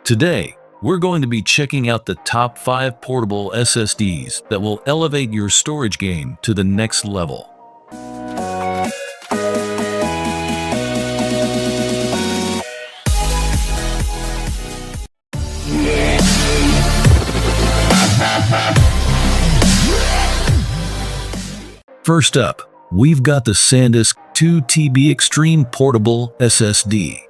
Today, we're going to be checking out the top 5 portable SSDs that will elevate your storage game to the next level. First up, we've got the SanDisk 2 TB Extreme Portable SSD.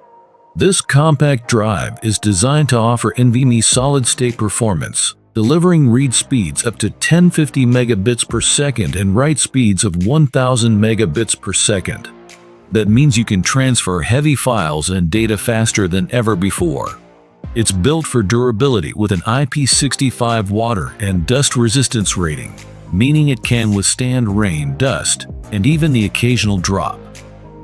This compact drive is designed to offer NVMe solid-state performance, delivering read speeds up to 1050 megabits per second and write speeds of 1000 megabits per second. That means you can transfer heavy files and data faster than ever before. It's built for durability with an IP65 water and dust resistance rating, meaning it can withstand rain, dust, and even the occasional drop.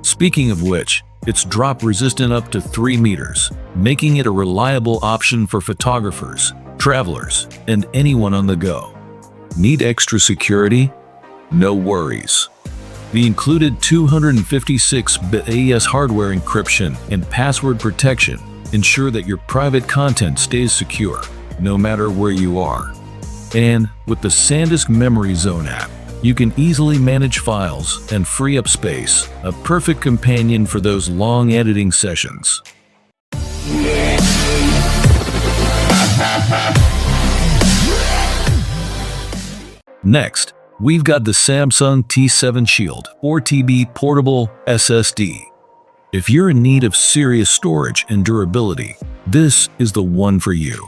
Speaking of which, it's drop resistant up to 3 meters, making it a reliable option for photographers, travelers, and anyone on the go. Need extra security? No worries. The included 256-bit AES hardware encryption and password protection ensure that your private content stays secure, no matter where you are. And with the SanDisk Memory Zone app, you can easily manage files and free up space, a perfect companion for those long editing sessions. Next, we've got the Samsung T7 Shield 4 TB Portable SSD. If you're in need of serious storage and durability, this is the one for you.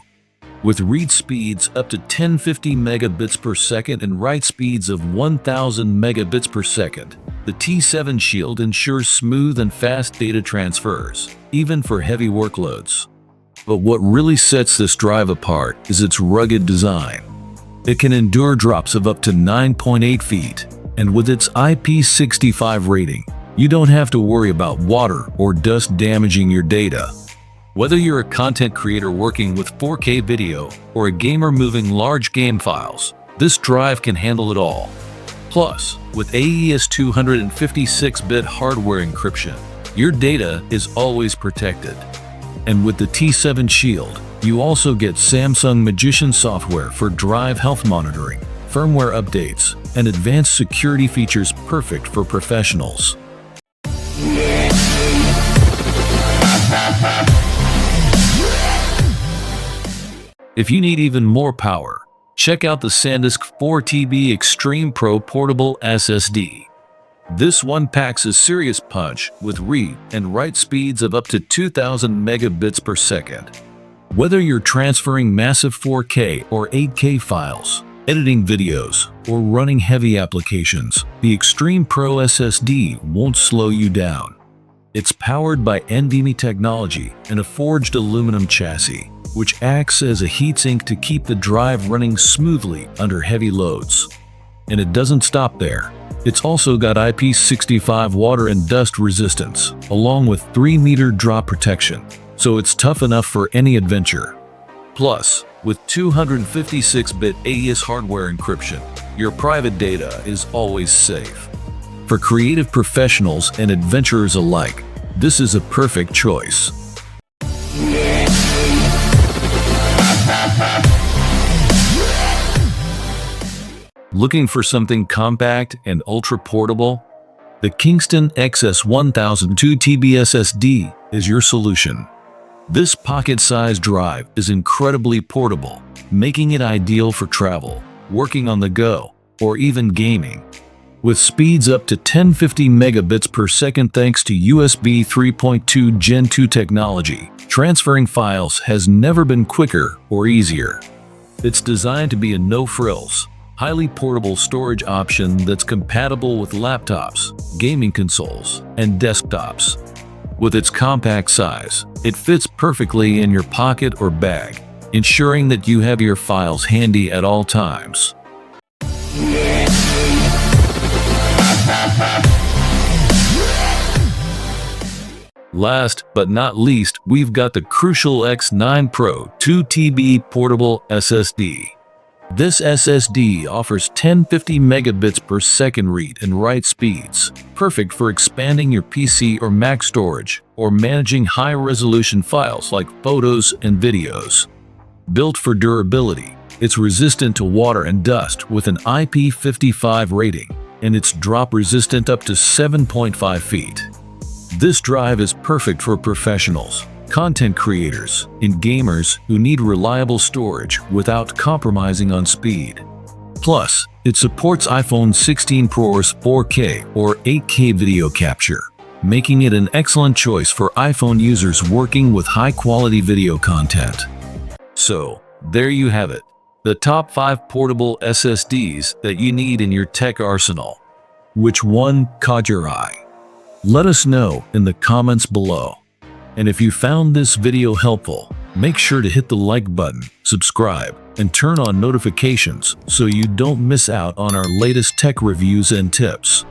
With read speeds up to 1050 megabits per second and write speeds of 1000 megabits per second, the T7 Shield ensures smooth and fast data transfers, even for heavy workloads. But what really sets this drive apart is its rugged design. It can endure drops of up to 9.8 feet, and with its IP65 rating, you don't have to worry about water or dust damaging your data. Whether you're a content creator working with 4K video or a gamer moving large game files, this drive can handle it all. Plus, with AES 256-bit hardware encryption, your data is always protected. And with the T7 Shield, you also get Samsung Magician software for drive health monitoring, firmware updates, and advanced security features perfect for professionals. If you need even more power, check out the SanDisk 4 TB Extreme PRO Portable SSD. This one packs a serious punch with read and write speeds of up to 2000 megabits per second. Whether you're transferring massive 4K or 8K files, editing videos, or running heavy applications, the Extreme PRO SSD won't slow you down. It's powered by NVMe technology and a forged aluminum chassis, which acts as a heatsink to keep the drive running smoothly under heavy loads. And it doesn't stop there. It's also got IP65 water and dust resistance, along with 3-meter drop protection, so it's tough enough for any adventure. Plus, with 256-bit AES hardware encryption, your private data is always safe. For creative professionals and adventurers alike, this is a perfect choice. Looking for something compact and ultra-portable? The Kingston XS1000R 2 TB SSD is your solution. This pocket-sized drive is incredibly portable, making it ideal for travel, working on the go, or even gaming. With speeds up to 1050 megabits per second thanks to USB 3.2 Gen 2 technology, transferring files has never been quicker or easier. It's designed to be a no-frills, highly portable storage option that's compatible with laptops, gaming consoles, and desktops. With its compact size, it fits perfectly in your pocket or bag, ensuring that you have your files handy at all times. Last but not least, we've got the crucial X9 Pro 2 TB Portable SSD. This SSD offers 1050 megabits per second read and write speeds, perfect for expanding your PC or Mac storage or managing high-resolution files like photos and videos. Built for durability, it's resistant to water and dust with an IP55 rating, and it's drop-resistant up to 7.5 feet. This drive is perfect for professionals, content creators, and gamers who need reliable storage without compromising on speed. Plus, it supports iPhone 16 Pro's 4K or 8K video capture, making it an excellent choice for iPhone users working with high-quality video content. So, there you have it, the top 5 portable SSDs that you need in your tech arsenal. Which one caught your eye? Let us know in the comments below. And if you found this video helpful, make sure to hit the like button, subscribe, and turn on notifications so you don't miss out on our latest tech reviews and tips.